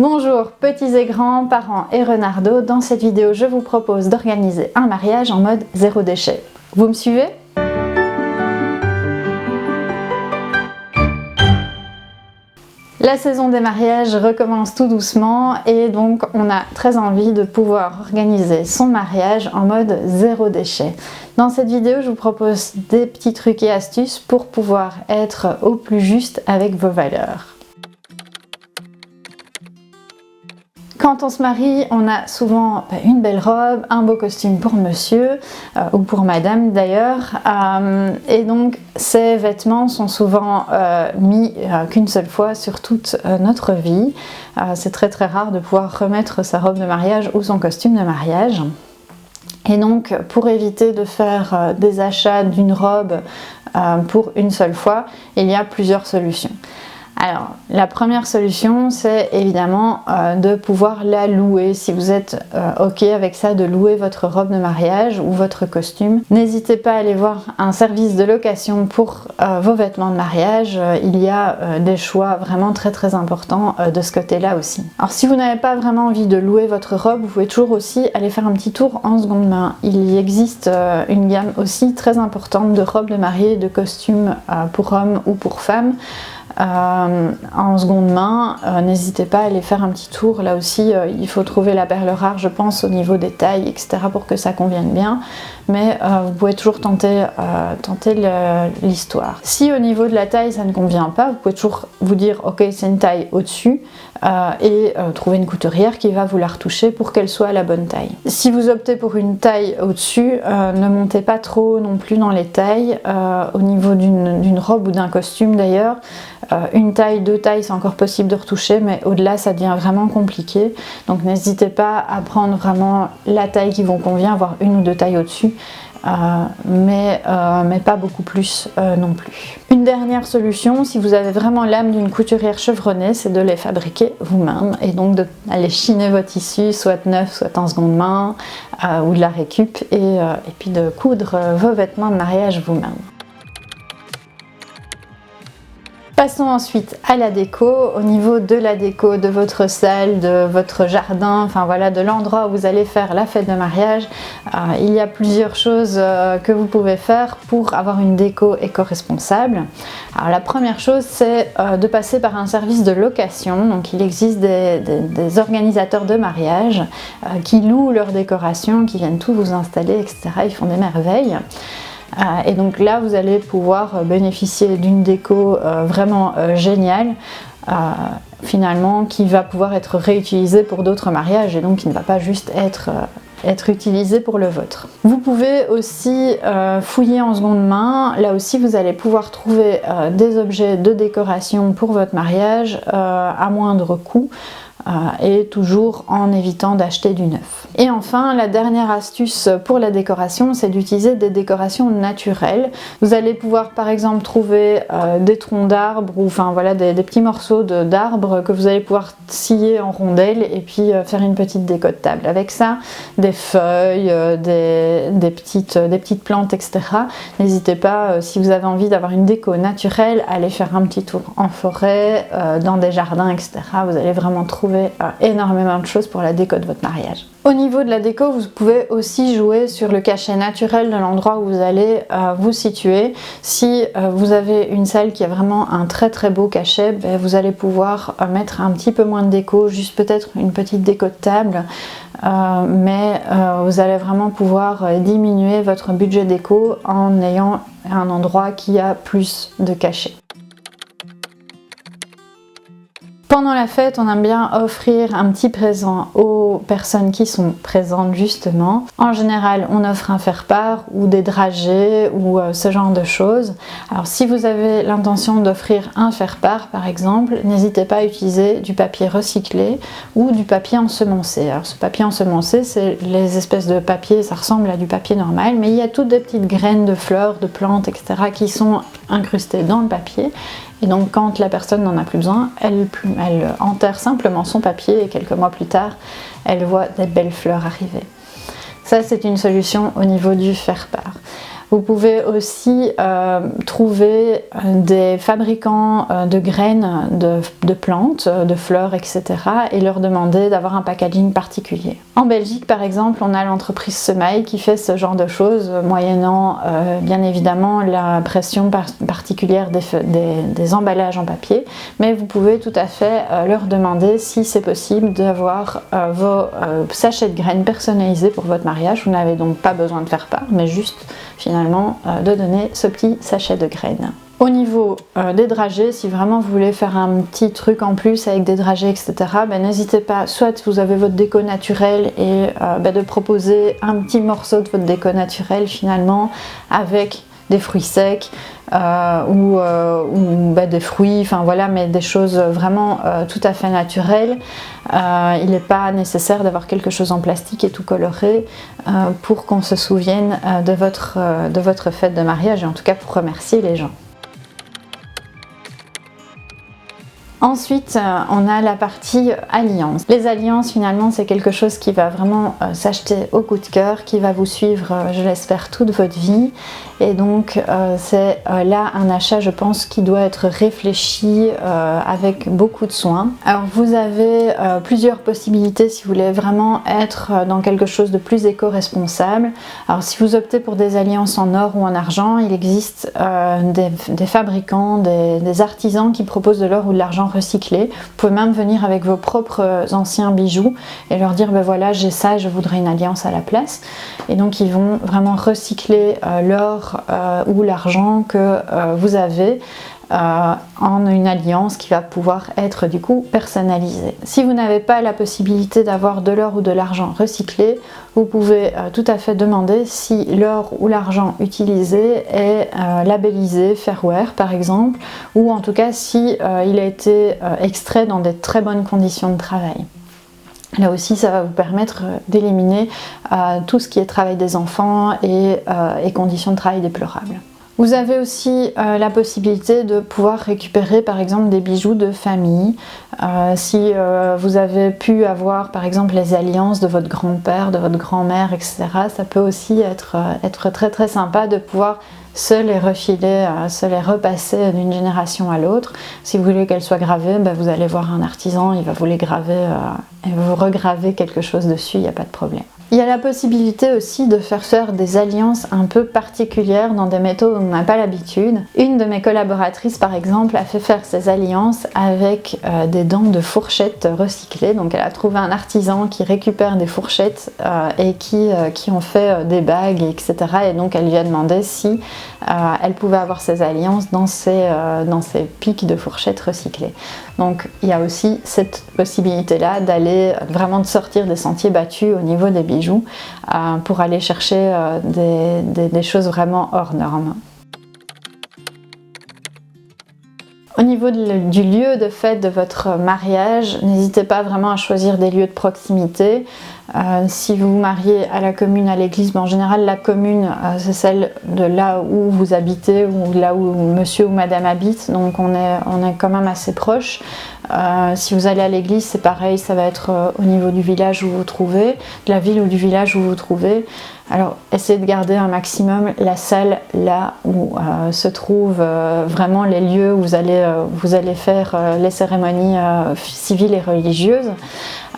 Bonjour petits et grands, parents et renardos, dans cette vidéo je vous propose d'organiser un mariage en mode zéro déchet. Vous me suivez ? La saison des mariages recommence tout doucement et donc on a très envie de pouvoir organiser son mariage en mode zéro déchet. Dans cette vidéo, je vous propose des petits trucs et astuces pour pouvoir être au plus juste avec vos valeurs. Quand on se marie, on a souvent une belle robe, un beau costume pour monsieur ou pour madame d'ailleurs, et donc ces vêtements sont souvent mis qu'une seule fois sur toute notre vie. C'est très rare de pouvoir remettre sa robe de mariage ou son costume de mariage. Et donc pour éviter de faire des achats d'une robe pour une seule fois, il y a plusieurs solutions. Alors, la première solution, c'est évidemment de pouvoir la louer. Si vous êtes OK avec ça, de louer votre robe de mariage ou votre costume, n'hésitez pas à aller voir un service de location pour vos vêtements de mariage. Il y a des choix vraiment très importants de ce côté-là aussi. Alors, si vous n'avez pas vraiment envie de louer votre robe, vous pouvez toujours aussi aller faire un petit tour en seconde main. Il existe une gamme aussi très importante de robes de mariée et de costumes pour hommes ou pour femmes. En seconde main, n'hésitez pas à aller faire un petit tour. Là aussi, il faut trouver la perle rare, je pense, au niveau des tailles, etc. pour que ça convienne bien. Mais vous pouvez toujours tenter l'histoire. Si au niveau de la taille, ça ne convient pas, vous pouvez toujours vous dire, ok, c'est une taille au-dessus et trouver une couturière qui va vous la retoucher pour qu'elle soit à la bonne taille. Si vous optez pour une taille au-dessus, ne montez pas trop non plus dans les tailles. Au niveau d'une robe ou d'un costume d'ailleurs, une taille, deux tailles, c'est encore possible de retoucher, mais au-delà, ça devient vraiment compliqué. Donc n'hésitez pas à prendre vraiment la taille qui vous convient, voire une ou deux tailles au-dessus, mais pas beaucoup plus non plus. Une dernière solution, si vous avez vraiment l'âme d'une couturière chevronnée, c'est de les fabriquer vous-même et donc d'aller chiner votre tissu, soit neuf, soit en seconde main, ou de la récup, et puis de coudre vos vêtements de mariage vous-même. Passons ensuite à la déco. Au niveau de la déco de votre salle, de votre jardin, enfin voilà, de l'endroit où vous allez faire la fête de mariage, il y a plusieurs choses que vous pouvez faire pour avoir une déco éco-responsable. Alors la première chose, c'est de passer par un service de location. Donc il existe des organisateurs de mariage qui louent leurs décorations, qui viennent tout vous installer, etc. Ils font des merveilles. Et donc là vous allez pouvoir bénéficier d'une déco vraiment géniale, finalement, qui va pouvoir être réutilisée pour d'autres mariages et donc qui ne va pas juste être utilisée pour le vôtre. Vous pouvez aussi fouiller en seconde main. Là aussi vous allez pouvoir trouver des objets de décoration pour votre mariage à moindre coût. Et toujours en évitant d'acheter du neuf. Et enfin, la dernière astuce pour la décoration, c'est d'utiliser des décorations naturelles. Vous allez pouvoir par exemple trouver des troncs d'arbres ou enfin voilà des petits morceaux d'arbres que vous allez pouvoir scier en rondelles et puis faire une petite déco de table. Avec ça, des feuilles, des petites plantes, etc. N'hésitez pas, si vous avez envie d'avoir une déco naturelle, à aller faire un petit tour en forêt, dans des jardins, etc. Vous allez vraiment trouver énormément de choses pour la déco de votre mariage. Au niveau de la déco, vous pouvez aussi jouer sur le cachet naturel de l'endroit où vous allez vous situer. Si vous avez une salle qui a vraiment un très beau cachet, vous allez pouvoir mettre un petit peu moins de déco, juste peut-être une petite déco de table, mais vous allez vraiment pouvoir diminuer votre budget déco en ayant un endroit qui a plus de cachet. Pendant la fête, on aime bien offrir un petit présent aux personnes qui sont présentes justement. En général, on offre un faire-part ou des dragées ou ce genre de choses. Alors si vous avez l'intention d'offrir un faire-part par exemple, n'hésitez pas à utiliser du papier recyclé ou du papier ensemencé. Alors ce papier ensemencé, c'est les espèces de papier, ça ressemble à du papier normal, mais il y a toutes des petites graines de fleurs, de plantes, etc. qui sont incrustées dans le papier. Et donc quand la personne n'en a plus besoin, elle enterre simplement son papier et quelques mois plus tard, elle voit des belles fleurs arriver. Ça, c'est une solution au niveau du faire-part. Vous pouvez aussi trouver des fabricants de graines de plantes, de fleurs, etc. et leur demander d'avoir un packaging particulier. En Belgique par exemple, on a l'entreprise Semail qui fait ce genre de choses moyennant bien évidemment la pression particulière des emballages en papier, mais vous pouvez tout à fait leur demander si c'est possible d'avoir vos sachets de graines personnalisés pour votre mariage. Vous n'avez donc pas besoin de faire part, mais juste finalement de donner ce petit sachet de graines. Au niveau des dragées, si vraiment vous voulez faire un petit truc en plus avec des dragées, etc., n'hésitez pas, soit vous avez votre déco naturelle et de proposer un petit morceau de votre déco naturelle finalement avec des fruits secs ou des fruits, enfin voilà, mais des choses vraiment tout à fait naturelles. Il n'est pas nécessaire d'avoir quelque chose en plastique et tout coloré pour qu'on se souvienne de votre fête de mariage et en tout cas pour remercier les gens. Ensuite, on a la partie alliance. Les alliances, finalement, c'est quelque chose qui va vraiment s'acheter au coup de cœur, qui va vous suivre, je l'espère, toute votre vie. Et donc, c'est là un achat, je pense, qui doit être réfléchi avec beaucoup de soin. Alors, vous avez plusieurs possibilités si vous voulez vraiment être dans quelque chose de plus éco-responsable. Alors, si vous optez pour des alliances en or ou en argent, il existe des fabricants, des artisans qui proposent de l'or ou de l'argent recyclé. Vous pouvez même venir avec vos propres anciens bijoux et leur dire ben voilà, j'ai ça, je voudrais une alliance à la place. Et donc ils vont vraiment recycler l'or ou l'argent que vous avez en une alliance qui va pouvoir être du coup personnalisée. Si vous n'avez pas la possibilité d'avoir de l'or ou de l'argent recyclé, vous pouvez tout à fait demander si l'or ou l'argent utilisé est labellisé Fairware par exemple, ou en tout cas si il a été extrait dans des très bonnes conditions de travail. Là aussi, ça va vous permettre d'éliminer tout ce qui est travail des enfants et conditions de travail déplorables. Vous avez aussi la possibilité de pouvoir récupérer par exemple des bijoux de famille. Si vous avez pu avoir par exemple les alliances de votre grand-père, de votre grand-mère, etc. Ça peut aussi être très très sympa de pouvoir se les refiler, se les repasser d'une génération à l'autre. Si vous voulez qu'elles soient gravées, vous allez voir un artisan, il va vous les graver et vous regraver quelque chose dessus, il n'y a pas de problème. Il y a la possibilité aussi de faire des alliances un peu particulières dans des métaux où on n'a pas l'habitude. Une de mes collaboratrices par exemple a fait faire ses alliances avec des dents de fourchettes recyclées. Donc elle a trouvé un artisan qui récupère des fourchettes et qui ont fait des bagues, etc. Et donc elle lui a demandé si elle pouvait avoir ses alliances dans ces pics de fourchettes recyclées. Donc il y a aussi cette possibilité-là d'aller vraiment de sortir des sentiers battus au niveau des bijoux pour aller chercher des choses vraiment hors normes. Au niveau du lieu de fête de votre mariage, n'hésitez pas vraiment à choisir des lieux de proximité. Si vous vous mariez à la commune, à l'église, en général la commune c'est celle de là où vous habitez ou là où monsieur ou madame habite, donc on est quand même assez proche. Si vous allez à l'église, c'est pareil, ça va être au niveau du village où vous vous trouvez, de la ville ou du village où vous vous trouvez. Alors essayez de garder un maximum la salle là où se trouvent vraiment les lieux où vous allez faire les cérémonies civiles et religieuses.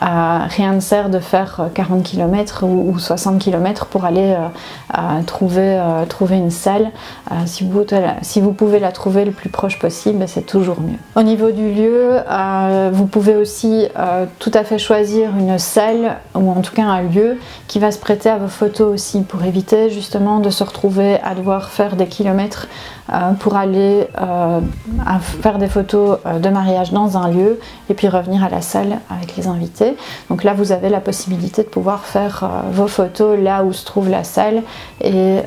Rien ne sert de faire 40 km ou 60 km pour aller trouver une salle. Si vous pouvez la trouver le plus proche possible, c'est toujours mieux. Au niveau du lieu, vous pouvez aussi tout à fait choisir une salle ou en tout cas un lieu qui va se prêter à vos photos aussi pour éviter justement de se retrouver à devoir faire des kilomètres pour aller faire des photos de mariage dans un lieu et puis revenir à la salle avec les invités. Donc là vous avez la possibilité de pouvoir faire vos photos là où se trouve la salle et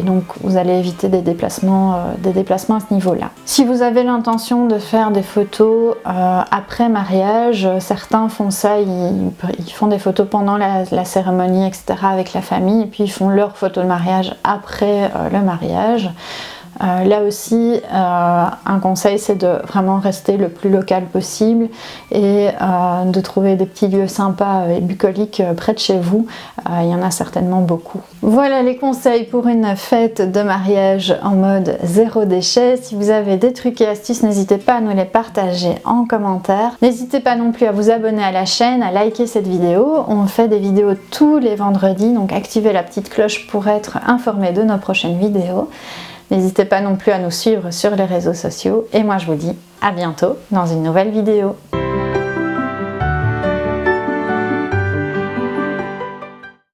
donc vous allez éviter des déplacements à ce niveau-là. Si vous avez l'intention de faire des photos après mariage, certains font ça, ils font des photos pendant la cérémonie, etc. avec la famille et puis ils font leur photo de mariage après le mariage. Là aussi, un conseil, c'est de vraiment rester le plus local possible et de trouver des petits lieux sympas et bucoliques près de chez vous. Il y en a certainement beaucoup. Voilà les conseils pour une fête de mariage en mode zéro déchet. Si vous avez des trucs et astuces, n'hésitez pas à nous les partager en commentaire. N'hésitez pas non plus à vous abonner à la chaîne, à liker cette vidéo. On fait des vidéos tous les vendredis, donc activez la petite cloche pour être informé de nos prochaines vidéos. N'hésitez pas non plus à nous suivre sur les réseaux sociaux. Et moi je vous dis à bientôt dans une nouvelle vidéo.